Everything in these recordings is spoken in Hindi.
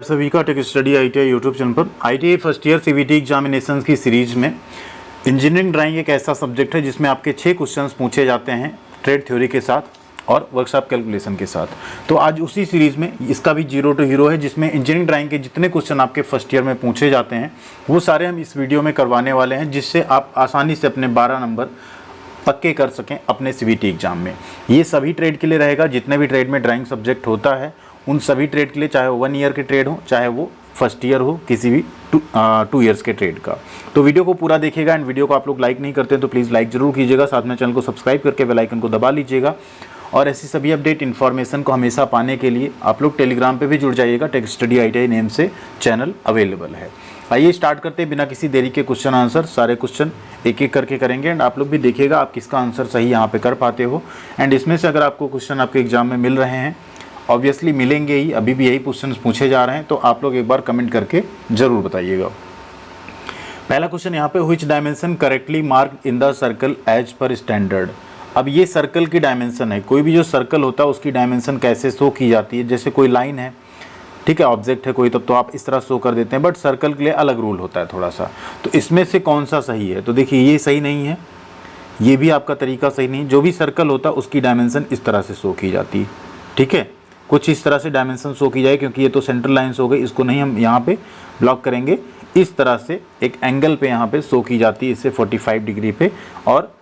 सभी का tech study ITI YouTube channel पर ITI first year CVT examinations की सीरीज में इंजीनियरिंग ड्राइंग एक ऐसा सब्जेक्ट है जिसमें आपके 6 क्वेश्चंस पूछे जाते हैं ट्रेड थ्योरी के साथ और वर्कशॉप कैलकुलेशन के साथ। तो आज उसी सीरीज़ में इसका भी जीरो टू हीरो है जिसमें इंजीनियरिंग ड्राइंग के जितने क्वेश्चन आपके फर्स्ट ईयर में पूछे जाते हैं वो सारे हम इस वीडियो में करवाने वाले हैं, जिससे आप आसानी से अपने 12 नंबर पक्के कर सकें अपने सीवीटी एग्जाम में। ये सभी ट्रेड के लिए रहेगा, जितने भी ट्रेड में ड्राइंग सब्जेक्ट होता है उन सभी ट्रेड के लिए, चाहे वो 1 ईयर के ट्रेड हो चाहे वो फर्स्ट ईयर हो, किसी भी 2 ईयर्स के ट्रेड का। तो वीडियो को पूरा देखिएगा। एंड वीडियो को आप लोग लाइक नहीं करते हैं तो प्लीज़ लाइक जरूर कीजिएगा, साथ में चैनल को सब्सक्राइब करके बेल आइकन को दबा लीजिएगा। और ऐसी सभी अपडेट इन्फॉर्मेशन को हमेशा पाने के लिए आप लोग टेलीग्राम पे भी जुड़ जाइएगा, टेक स्टडी आईटीआई नेम से चैनल अवेलेबल है। आइए स्टार्ट करते हैं बिना किसी देरी के क्वेश्चन आंसर। सारे क्वेश्चन एक एक करके करेंगे एंड आप लोग भी देखिएगा आप किसका आंसर सही यहाँ पे कर पाते हो। एंड इसमें से अगर आपको क्वेश्चन आपके एग्जाम में मिल रहे हैं, ऑब्वियसली मिलेंगे ही, अभी भी यही क्वेश्चन पूछे जा रहे हैं, तो आप लोग एक बार कमेंट करके ज़रूर बताइएगा। पहला क्वेश्चन यहाँ पे, which dimension correctly mark in the circle as per standard. अब ये सर्कल की डायमेंशन है, कोई भी जो सर्कल होता है उसकी डायमेंशन कैसे शो की जाती है। जैसे कोई लाइन है, ठीक है, ऑब्जेक्ट है कोई, तब तो आप इस तरह शो कर देते हैं, बट सर्कल के लिए अलग रूल होता है थोड़ा सा। तो इसमें से कौन सा सही है? तो देखिए ये सही नहीं है, ये भी आपका तरीका सही नहीं। जो भी सर्कल होता है उसकी डायमेंशन इस तरह से शो की जाती है, ठीक है, कुछ इस तरह से डायमेंशन शो की जाए, क्योंकि ये तो सेंट्रल लाइन्स हो गई, इसको नहीं हम यहाँ पे ब्लॉक करेंगे। इस तरह से एक एंगल पे यहाँ पे शो की जाती है, इससे 45 डिग्री पे, और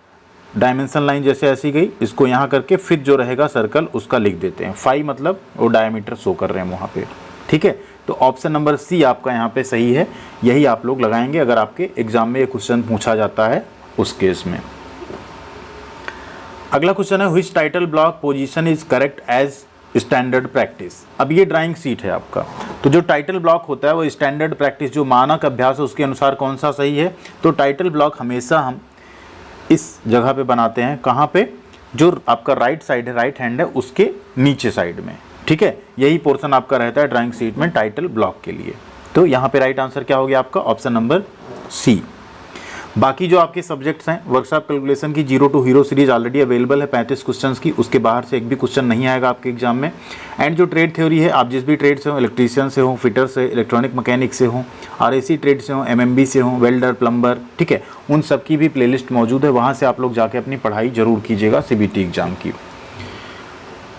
डायमेंशन लाइन जैसे ऐसी गई, इसको यहाँ करके फिर जो रहेगा सर्कल उसका लिख देते हैं। 5 मतलब वो डायमीटर शो कर रहे हैं वहाँ पे, ठीक है। तो ऑप्शन नंबर सी आपका यहाँ पे सही है, यही आप लोग लगाएंगे अगर आपके एग्जाम में ये क्वेश्चन पूछा जाता है उस केस में। अगला क्वेश्चन है, which title block position is correct as standard practice. अब ये ड्राइंग सीट है आपका, तो जो टाइटल ब्लॉक होता है वो स्टैंडर्ड प्रैक्टिस जो मानक अभ्यास है उसके अनुसार कौन सा सही है। तो टाइटल ब्लॉक हमेशा हम इस जगह पे बनाते हैं, कहाँ पे? जो आपका राइट साइड है, राइट हैंड है, उसके नीचे साइड में, ठीक है। यही पोर्शन आपका रहता है ड्राइंग सीट में टाइटल ब्लॉक के लिए। तो यहाँ पे राइट आंसर क्या हो गया आपका? Option number C. बाकी जो आपके सब्जेक्ट्स हैं, वर्कशॉप कैलकुलेशन की zero to hero series already available है 35 क्वेश्चंस की, उसके बाहर से एक भी क्वेश्चन नहीं आएगा आपके एग्जाम में। एंड जो ट्रेड थ्योरी है, आप जिस भी ट्रेड से हो, इलेक्ट्रीशियन से हो, फिटर से, इलेक्ट्रॉनिक मैकेनिक से हो, आरएसी ट्रेड से हो, एमएमबी से हो, वेल्डर, प्लम्बर, ठीक है, उन सब की भी प्लेलिस्ट मौजूद है, वहाँ से आप लोग जाके अपनी पढ़ाई जरूर कीजिएगा सीबीटी एग्जाम की।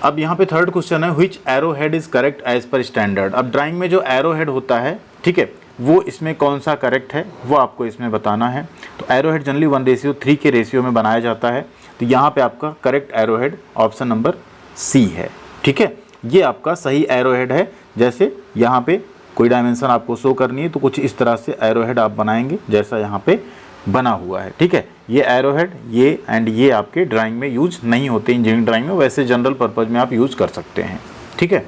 अब यहाँ पे थर्ड क्वेश्चन है, which arrow head is correct as per standard. अब ड्राइंग में जो एरो हेड होता है, ठीक है, वो इसमें कौन सा करेक्ट है वो आपको इसमें बताना है। तो एरो हेड जनरली 1:3 के रेशियो में बनाया जाता है। तो यहाँ पे आपका correct arrow head option number C है, ठीक है, ये आपका सही एरो हेड है। जैसे यहाँ पे कोई डायमेंशन आपको शो करनी है तो कुछ इस तरह से एरो हेड आप बनाएंगे जैसा यहाँ पे बना हुआ है, ठीक है। ये एरो हेड, ये एंड ये आपके ड्राइंग में यूज नहीं होते इंजीनियरिंग ड्राइंग में, वैसे जनरल पर्पज में आप यूज कर सकते हैं, ठीक है।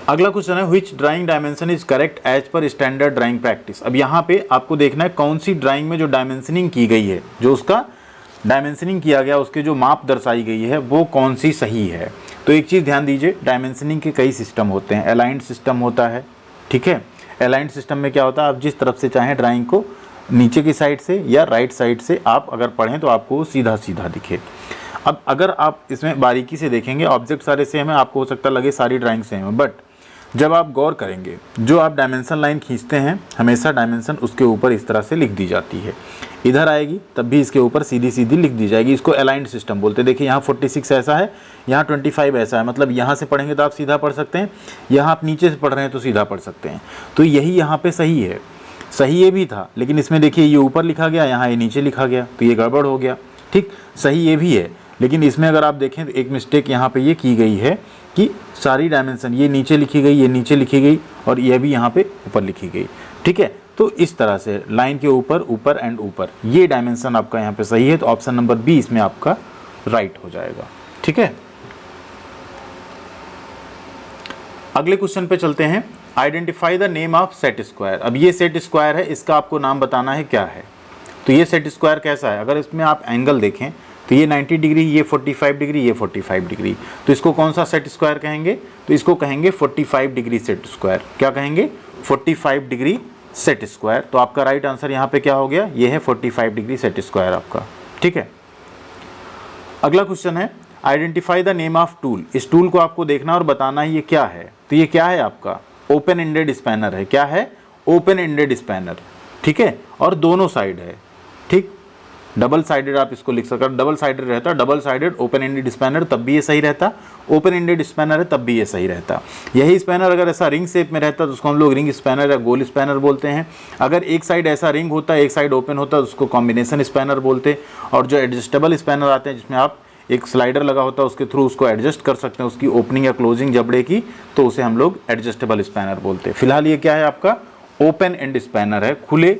अगला क्वेश्चन है, which drawing dimension is correct as per standard drawing practice. अब यहाँ पे आपको देखना है कौन सी ड्राइंग में जो डायमेंशनिंग की गई है, जो उसका डायमेंशनिंग किया गया, उसके जो माप दर्शाई गई है वो कौन सी सही है। तो एक चीज़ ध्यान दीजिए, डायमेंशनिंग के कई सिस्टम होते हैं। अलाइंड सिस्टम होता है, ठीक है। अलाइंड सिस्टम में क्या होता है, आप जिस तरफ से चाहें ड्राइंग को, नीचे की साइड से या राइट साइड से आप अगर पढ़ें तो आपको सीधा सीधा दिखे। अब अगर आप इसमें बारीकी से देखेंगे, ऑब्जेक्ट सारे सेम है, आपको हो सकता लगे सारी ड्राइंग सेम है, बट जब आप गौर करेंगे, जो आप डायमेंशन लाइन खींचते हैं हमेशा डायमेंशन उसके ऊपर इस तरह से लिख दी जाती है। इधर आएगी तब भी इसके ऊपर सीधी सीधी लिख दी जाएगी। इसको अलाइंड सिस्टम बोलते हैं। देखिए यहाँ 46 ऐसा है, यहाँ 25 ऐसा है, मतलब यहाँ से पढ़ेंगे तो आप सीधा पढ़ सकते हैं, यहाँ आप नीचे से पढ़ रहे हैं तो सीधा पढ़ सकते हैं। तो यही यहाँ पे सही है। सही ये भी था, लेकिन इसमें देखिए ये ऊपर लिखा गया, यहाँ ये नीचे लिखा गया, तो ये गड़बड़ हो गया, ठीक। सही ये भी है, लेकिन इसमें अगर आप देखें तो एक मिस्टेक यहाँ पे ये की गई है कि सारी डायमेंशन ये नीचे लिखी गई, ये नीचे लिखी गई, और ये भी यहाँ पे ऊपर लिखी गई, ठीक है। तो इस तरह से लाइन के ऊपर, ऊपर एंड ऊपर, ये डायमेंशन आपका यहाँ पे सही है। तो ऑप्शन नंबर बी इसमें आपका राइट हो जाएगा, ठीक है। अगले क्वेश्चन पे चलते हैं, identify the name of set square. अब ये सेट स्क्वायर है, इसका आपको नाम बताना है क्या है। तो ये सेट स्क्वायर कैसा है, अगर इसमें आप एंगल देखें तो ये 90 डिग्री, ये 45 डिग्री, ये 45 डिग्री, तो इसको कौन सा सेट स्क्वायर कहेंगे? तो इसको कहेंगे 45 डिग्री सेट स्क्वायर। क्या कहेंगे? 45 डिग्री सेट स्क्वायर। तो आपका राइट आंसर यहाँ पे क्या हो गया? ये है 45 डिग्री सेट स्क्वायर आपका, ठीक है। अगला क्वेश्चन है, identify the name of tool. इस टूल को आपको देखना और बताना है ये क्या है। तो ये क्या है आपका ओपन एंडेड स्पैनर है। क्या है? ओपन एंडेड स्पैनर, ठीक है, और दोनों साइड है, ठीक, डबल साइडेड आप इसको लिख सकते हो। डबल साइडेड रहता, double sided open ended spanner तब भी ये सही रहता, ओपन एंडेड स्पैनर है तब भी ये सही रहता। यही स्पैनर अगर ऐसा रिंग शेप में रहता तो उसको हम लोग रिंग स्पैनर या गोल स्पैनर बोलते हैं। अगर एक साइड ऐसा रिंग होता है, एक साइड ओपन होता है, उसको कॉम्बिनेशन स्पैनर बोलते। और जो एडजस्टेबल स्पैनर आते हैं जिसमें आप एक स्लाइडर लगा होता है उसके थ्रू उसको एडजस्ट कर सकते हैं उसकी ओपनिंग या क्लोजिंग जबड़े की, तो उसे हम लोग एडजस्टेबल स्पैनर बोलते हैं। फिलहाल ये क्या है आपका ओपन एंड स्पैनर है, खुले,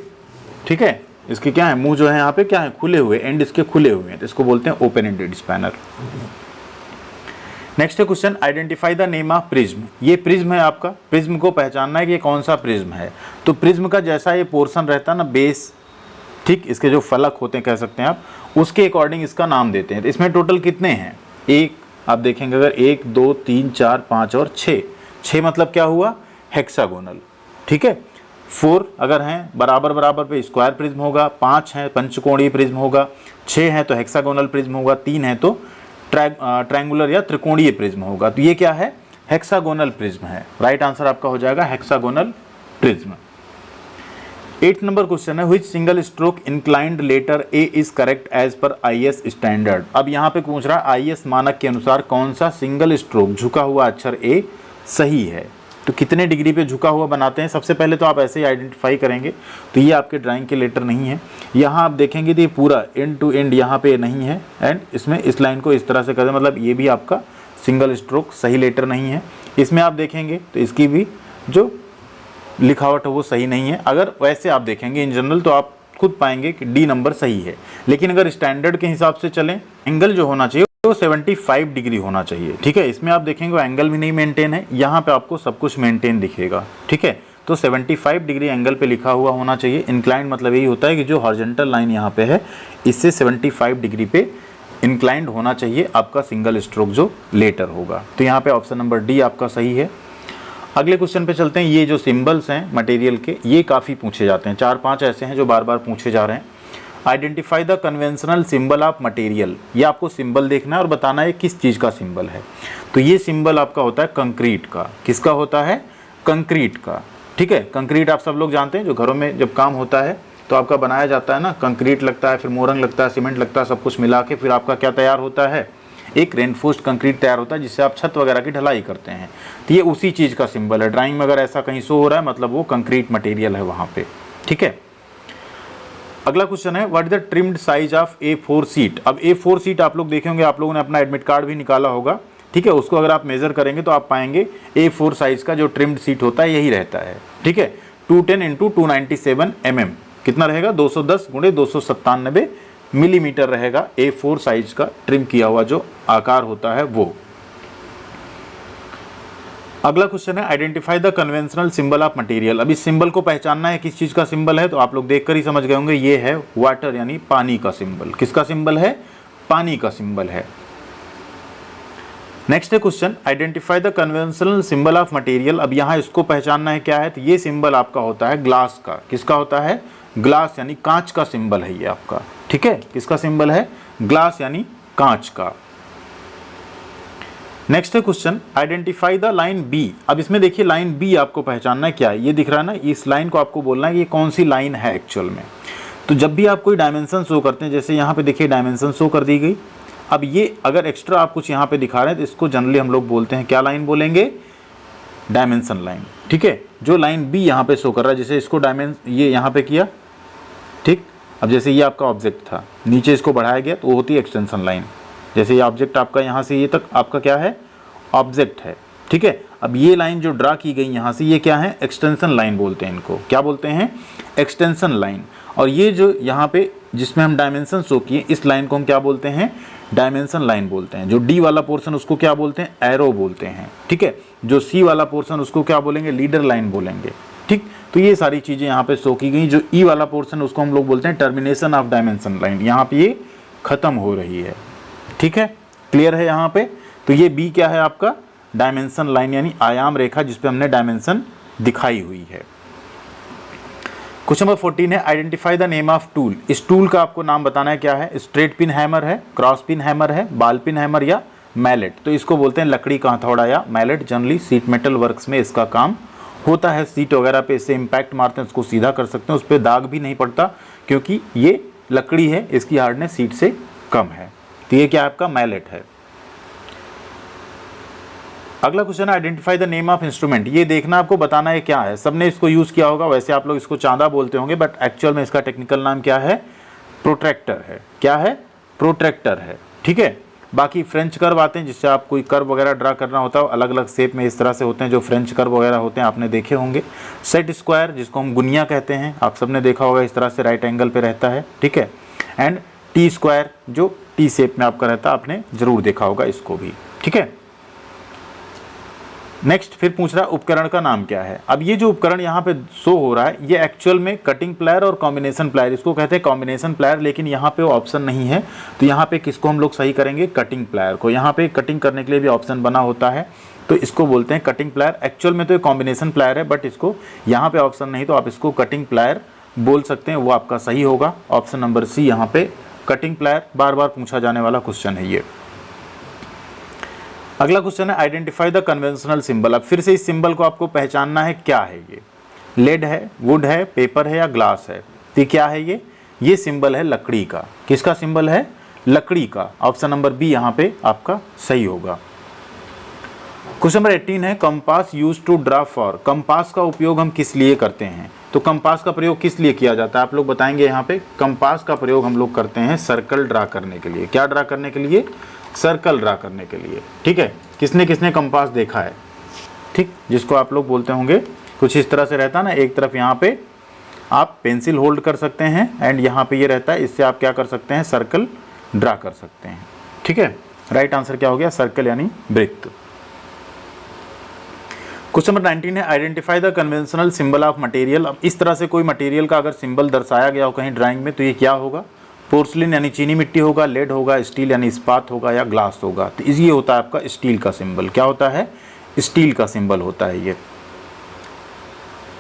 ठीक है, इसके क्या है मुंह जो है यहाँ पे क्या है खुले हुए, एंड इसके खुले हुए हैं, तो इसको बोलते हैं open ended spanner. Next question, identify the name of prism. ये प्रिज्म है आपका, प्रिज्म को पहचानना है कि ये कौन सा प्रिज्म है। तो प्रिज्म का जैसा ये पोर्शन रहता है ना बेस, ठीक, इसके जो फलक होते हैं कह सकते हैं आप, उसके अकॉर्डिंग इसका नाम देते हैं। तो इसमें टोटल कितने हैं? एक, आप देखेंगे अगर 1 2 3 4 5 और 6 मतलब क्या हुआ हेक्सागोनल, ठीक है। 4 अगर हैं बराबर बराबर पे स्क्वायर प्रिज्म होगा, 5 है पंचकोणीय प्रिज्म होगा, 6 है तो हेक्सागोनल प्रिज्म होगा, 3 है तो ट्रायंगुलर या त्रिकोणीय प्रिज्म होगा। तो ये क्या है हेक्सागोनल प्रिज्म है। राइट आंसर आपका हो जाएगा हेक्सागोनल प्रिज्म। 8 नंबर क्वेश्चन है, which single stroke inclined letter A is correct as per IS standard. अब यहाँ पे पूछ रहा है आईएस मानक के अनुसार कौन सा सिंगल स्ट्रोक झुका हुआ अक्षर ए सही है। तो कितने डिग्री पे झुका हुआ बनाते हैं? सबसे पहले तो आप ऐसे ही आइडेंटिफाई करेंगे। तो ये आपके ड्राइंग के लेटर नहीं है। यहाँ आप देखेंगे तो ये पूरा एंड टू एंड यहाँ पे नहीं है, एंड इसमें इस लाइन को इस तरह से कर दें, मतलब ये भी आपका सिंगल स्ट्रोक सही लेटर नहीं है। इसमें आप देखेंगे तो इसकी भी जो लिखावट है वो सही नहीं है। अगर वैसे आप देखेंगे इन जनरल तो आप खुद पाएंगे कि डी नंबर सही है। लेकिन अगर स्टैंडर्ड के हिसाब से चलें, एंगल जो होना चाहिए वो 75 डिग्री होना चाहिए, ठीक है। इसमें आप देखेंगे वो एंगल भी नहीं मेंटेन है, यहाँ पे आपको सब कुछ मेंटेन दिखेगा, ठीक है। तो 75 डिग्री एंगल पे लिखा हुआ होना चाहिए। इंक्लाइंड मतलब यही होता है कि जो हॉरिजॉन्टल लाइन यहाँ पे है इससे 75 डिग्री पे इंक्लाइंड होना चाहिए आपका सिंगल स्ट्रोक जो लेटर होगा। तो यहाँ पे ऑप्शन नंबर डी आपका सही है। अगले क्वेश्चन पे चलते हैं। ये जो सिंबल्स हैं मटेरियल के ये काफ़ी पूछे जाते हैं, 4-5 ऐसे हैं जो बार बार पूछे जा रहे हैं। Identify the conventional symbol of material. ये आपको सिंबल देखना है और बताना है किस चीज़ का सिंबल है। तो ये सिंबल आपका होता है कंक्रीट का। किसका होता है? कंक्रीट का, ठीक है। कंक्रीट आप सब लोग जानते हैं, जो घरों में जब काम होता है तो आपका बनाया जाता है ना, कंक्रीट लगता है, फिर मोरंग लगता है, सीमेंट लगता है, सब कुछ मिला के फिर आपका क्या तैयार होता है, एक रेनफोर्स्ड कंक्रीट तैयार होता है जिससे आप छत वगैरह की ढलाई करते हैं। तो ये उसी चीज़ का सिंबल है। ड्राइंग में अगर ऐसा कहीं शो हो रहा है मतलब वो कंक्रीट मटेरियल है वहाँ पे, ठीक है। अगला क्वेश्चन है, what is the trimmed size of A4 seat. अब A4 सीट आप लोग देखेंगे, आप लोगों ने अपना एडमिट कार्ड भी निकाला होगा, ठीक है। उसको अगर आप मेजर करेंगे तो आप पाएंगे A4 साइज का जो ट्रिम्ड सीट होता है यही रहता है, ठीक है। 210 × 297 mm कितना रहेगा 210 × 297 मिलीमीटर रहेगा A4 साइज का ट्रिम किया हुआ जो आकार होता है वो। अगला क्वेश्चन है, identify the conventional symbol of material. अब इस सिंबल को पहचानना है किस चीज़ का सिंबल है, तो आप लोग देखकर ही समझ गए होंगे ये है वाटर यानी पानी का सिंबल। किसका सिंबल है? पानी का सिंबल है। नेक्स्ट है question, identify the conventional symbol of material. अब यहाँ इसको पहचानना है क्या है, तो ये सिंबल आपका होता है ग्लास का। किसका होता है? ग्लास यानी कांच का सिंबल है ये आपका, ठीक है। किसका सिंबल है? ग्लास यानी कांच का। नेक्स्ट है question, identify the line B. अब इसमें देखिए लाइन बी आपको पहचानना है क्या है, ये दिख रहा है ना, इस लाइन को आपको बोलना है ये कौन सी लाइन है एक्चुअल में। तो जब भी आप कोई डायमेंशन शो करते हैं, जैसे यहाँ पे देखिए डायमेंशन शो कर दी गई। अब ये अगर एक्स्ट्रा आप कुछ यहाँ पे दिखा रहे हैं तो इसको जनरली हम लोग बोलते हैं क्या लाइन बोलेंगे? डायमेंशन लाइन, ठीक है। जो लाइन बी यहाँ पे शो कर रहा है, जैसे इसको ये यहाँ पे किया, ठीक। अब जैसे ये आपका ऑब्जेक्ट था, नीचे इसको बढ़ाया गया तो वो होती है एक्सटेंशन लाइन। जैसे ये ऑब्जेक्ट आपका यहाँ से ये तक आपका क्या है? ऑब्जेक्ट है, ठीक है। अब ये लाइन जो ड्रा की गई यहाँ से, ये क्या है? एक्सटेंशन लाइन बोलते हैं इनको। क्या बोलते हैं? Extension line. और ये जो यहाँ पे जिसमें हम डायमेंशन शो किए, इस लाइन को हम क्या बोलते हैं? डायमेंशन लाइन बोलते हैं। जो डी वाला पोर्शन उसको क्या बोलते हैं? एरो बोलते हैं, ठीक है। जो सी वाला पोर्शन उसको क्या बोलेंगे? लीडर लाइन बोलेंगे, ठीक। तो ये सारी चीज़ें यहाँ पे शो की गई। जो ई वाला पोर्शन उसको हम लोग बोलते हैं टर्मिनेशन ऑफ डायमेंशन लाइन। यहाँ पे ये खत्म हो रही है, ठीक है। क्लियर है यहाँ पे? तो ये बी क्या है आपका? डायमेंशन लाइन यानी आयाम रेखा जिस पे हमने डायमेंशन दिखाई हुई है। क्वेश्चन नंबर 14 है, identify the name of tool. इस टूल का आपको नाम बताना है क्या है? स्ट्रेट पिन हैमर है, क्रॉस पिन हैमर है, बॉल पिन हैमर या मैलेट, तो इसको बोलते हैं लकड़ी का हथौड़ा या mallet. Generally sheet metal works में इसका काम होता है। सीट वगैरह पे इससे इम्पैक्ट मारते हैं, उसको सीधा कर सकते हैं, उस पर दाग भी नहीं पड़ता क्योंकि ये लकड़ी है, इसकी हार्डनेस सीट से कम है। तो ये क्या आपका मैलेट है। अगला क्वेश्चन है identify the name of instrument. ये देखना आपको, बताना है क्या है। सबने इसको यूज़ किया होगा, वैसे आप लोग इसको चांदा बोलते होंगे, बट एक्चुअल में इसका टेक्निकल नाम क्या है? प्रोट्रैक्टर है। क्या है? प्रोट्रैक्टर है, ठीक है। बाकी फ्रेंच कर्व आते हैं, जिससे आप कोई कर्व वगैरह ड्रा करना होता है, अलग अलग शेप में इस तरह से होते हैं, जो फ्रेंच कर्व वगैरह होते हैं आपने देखे होंगे। सेट स्क्वायर, जिसको हम गुनिया कहते हैं, आप सबने देखा होगा, इस तरह से राइट एंगल पे रहता है, ठीक है। एंड टी स्क्वायर, जो टी शेप में आपका रहता है, आपने जरूर देखा होगा इसको भी, ठीक है। नेक्स्ट फिर पूछ रहा है उपकरण का नाम क्या है। अब ये जो उपकरण यहाँ पे शो हो रहा है, ये एक्चुअल में कटिंग प्लायर और कॉम्बिनेशन प्लायर, इसको कहते हैं कॉम्बिनेशन प्लायर, लेकिन यहाँ पे वो ऑप्शन नहीं है। तो यहाँ पे किसको हम लोग सही करेंगे? कटिंग प्लायर को। यहाँ पे कटिंग करने के लिए भी ऑप्शन बना होता है, तो इसको बोलते हैं कटिंग प्लायर। एक्चुअल में तो ये कॉम्बिनेशन प्लायर है, बट इसको यहाँ पे ऑप्शन नहीं, तो आप इसको कटिंग प्लायर बोल सकते हैं, वो आपका सही होगा। ऑप्शन नंबर सी यहाँ पे कटिंग प्लायर, बार बार पूछा जाने वाला क्वेश्चन है ये। अगला क्वेश्चन है आइडेंटिफाई द कन्वेंशनल सिंबल। अब फिर से इस सिंबल को आपको पहचानना है, क्या है ये? लेड है, वुड है, पेपर है या ग्लास है? तो क्या है ये सिंबल है लकड़ी का। किसका सिंबल है? लकड़ी का। ऑप्शन नंबर बी यहाँ पे आपका सही होगा। क्वेश्चन नंबर 18 है compass use to draw for. Compass का उपयोग हम किस लिए करते हैं? तो कंपास का प्रयोग किस लिए किया जाता है, आप लोग बताएंगे। यहाँ पे कंपास का प्रयोग हम लोग करते हैं सर्कल ड्रा करने के लिए। क्या ड्रा करने के लिए? सर्कल ड्रा करने के लिए, ठीक है। किसने किसने कंपास देखा है? ठीक, जिसको आप लोग बोलते होंगे कुछ इस तरह से रहता है ना, एक तरफ यहाँ पे आप पेंसिल होल्ड कर सकते हैं एंड यहाँ पे ये रहता है, इससे आप क्या कर सकते हैं? सर्कल ड्रा कर सकते हैं, ठीक है। राइट आंसर क्या हो गया? सर्कल यानी वृत्त। क्वेश्चन नंबर 19 है identify the conventional symbol of material. अब इस तरह से कोई मटेरियल का अगर सिंबल दर्शाया गया हो कहीं ड्राइंग में, तो ये क्या होगा? पोर्सलिन यानी चीनी मिट्टी होगा, लेड होगा, स्टील यानी इस्पात होगा या ग्लास होगा। तो ये होता है आपका स्टील का सिंबल। क्या होता है? स्टील का सिंबल होता है ये।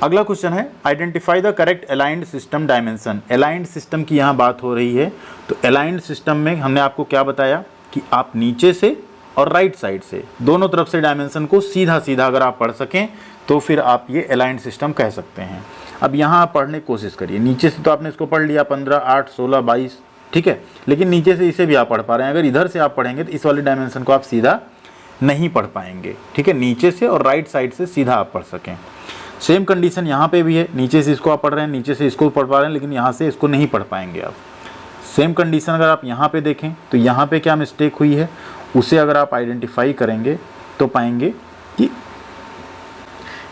अगला क्वेश्चन है identify the correct aligned system dimension. Aligned system की यहाँ बात हो रही है, तो अलाइंड सिस्टम में हमने आपको क्या बताया कि आप नीचे से और राइट साइड से दोनों तरफ से डायमेंशन को सीधा सीधा अगर आप पढ़ सकें, तो फिर आप ये अलाइंड सिस्टम कह सकते हैं। अब यहाँ आप पढ़ने की कोशिश करिए। नीचे से तो आपने इसको पढ़ लिया 15, 8, 16, 22, ठीक है, लेकिन नीचे से इसे भी आप पढ़ पा रहे हैं। अगर इधर से आप पढ़ेंगे तो इस वाले डायमेंशन को आप सीधा नहीं पढ़ पाएंगे, ठीक है। नीचे से और राइट साइड से सीधा आप पढ़ सकें। सेम कंडीशन यहाँ पे भी है, नीचे से इसको आप पढ़ रहे हैं, नीचे से इसको पढ़ पा रहे हैं, लेकिन यहाँ से इसको नहीं पढ़ पाएंगे आप। सेम कंडीशन अगर आप यहाँ पे देखें तो यहाँ पे क्या मिस्टेक हुई है, उसे अगर आप आइडेंटिफाई करेंगे तो पाएंगे कि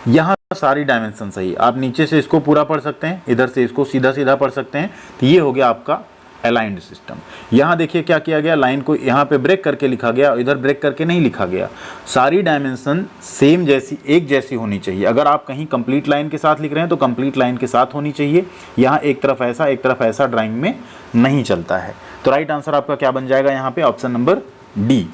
यहाँ सारी डायमेंशन सही। आप नीचे से इसको पूरा पढ़ सकते हैं, इधर से इसको सीधा सीधा पढ़ सकते हैं। तो ये हो गया आपका अलाइंड सिस्टम। यहाँ देखिए क्या किया गया, लाइन को यहाँ पे ब्रेक करके लिखा गया, इधर ब्रेक करके नहीं लिखा गया। सारी डायमेंशन सेम जैसी, एक जैसी होनी चाहिए। अगर आप कहीं कंप्लीट लाइन के साथ लिख रहे हैं तो कंप्लीट लाइन के साथ होनी चाहिए। यहाँ एक तरफ ऐसा एक तरफ ऐसा ड्राइंग में नहीं चलता है। तो राइट आंसर आपका क्या बन जाएगा यहाँ पे? Option number D.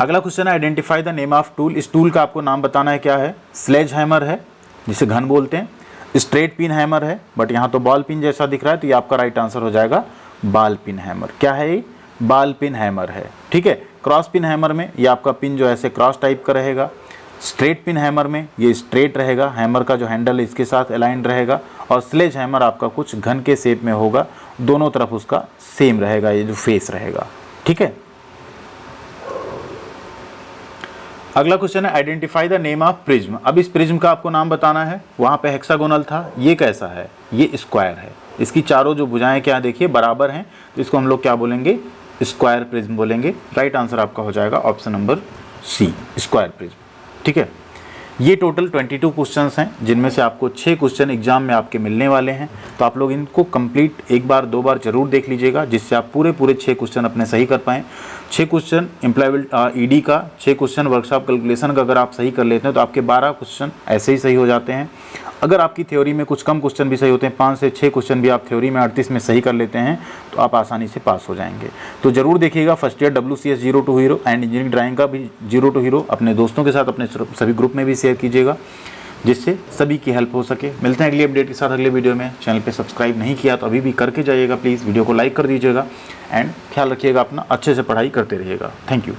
अगला क्वेश्चन है identify the name of tool. इस टूल का आपको नाम बताना है। क्या है? स्लेज हैमर है, जिसे घन बोलते हैं। स्ट्रेट पिन हैमर है, बट यहाँ तो बॉल पिन जैसा दिख रहा है, तो ये आपका राइट आंसर हो जाएगा बॉल पिन हैमर। क्या है ये? बॉल पिन हैमर है, ठीक है। क्रॉस पिन हैमर में ये आपका पिन जो ऐसे क्रॉस टाइप का रहेगा। स्ट्रेट पिन हैमर में ये स्ट्रेट रहेगा, हैमर का जो हैंडल इसके साथ अलाइंड रहेगा। और स्लेज हैमर आपका कुछ घन के शेप में होगा, दोनों तरफ उसका सेम रहेगा, ये जो फेस रहेगा, ठीक है। अगला क्वेश्चन है identify the name of prism. अब इस प्रिज्म का आपको नाम बताना है। वहाँ पे हेक्सागोनल था, ये कैसा है? ये स्क्वायर है। इसकी चारों जो भुजाएं क्या देखिए बराबर हैं, तो इसको हम लोग क्या बोलेंगे? स्क्वायर प्रिज्म बोलेंगे। राइट आंसर आपका हो जाएगा option number C, square prism, ठीक है। ये टोटल 22 क्वेश्चंस हैं, जिनमें से आपको 6 क्वेश्चन एग्जाम में आपके मिलने वाले हैं। तो आप लोग इनको कंप्लीट एक बार 2 बार जरूर देख लीजिएगा, जिससे आप पूरे 6 क्वेश्चन अपने सही कर पाएँ। 6 क्वेश्चन एम्प्लॉयबिलिटी ईडी का, 6 क्वेश्चन वर्कशॉप कैलकुलेशन का अगर आप सही कर लेते हैं तो आपके 12 क्वेश्चन ऐसे ही सही हो जाते हैं। अगर आपकी थ्योरी में कुछ कम क्वेश्चन भी सही होते हैं, 5 से 6 क्वेश्चन भी आप थ्योरी में 38 में सही कर लेते हैं, तो आप आसानी से पास हो जाएंगे। तो जरूर देखिएगा first year WCS 0 to Hero and engineering drawing का भी 0 to Hero अपने दोस्तों के साथ अपने सभी ग्रुप में भी शेयर कीजिएगा। जिससे सभी की हेल्प हो सके। मिलते हैं अगली अपडेट के साथ अगले वीडियो में। चैनल पे सब्सक्राइब नहीं किया तो अभी भी करके जाइएगा प्लीज़, वीडियो को लाइक कर दीजिएगा एंड ख्याल रखिएगा अपना, अच्छे से पढ़ाई करते रहिएगा। Thank you.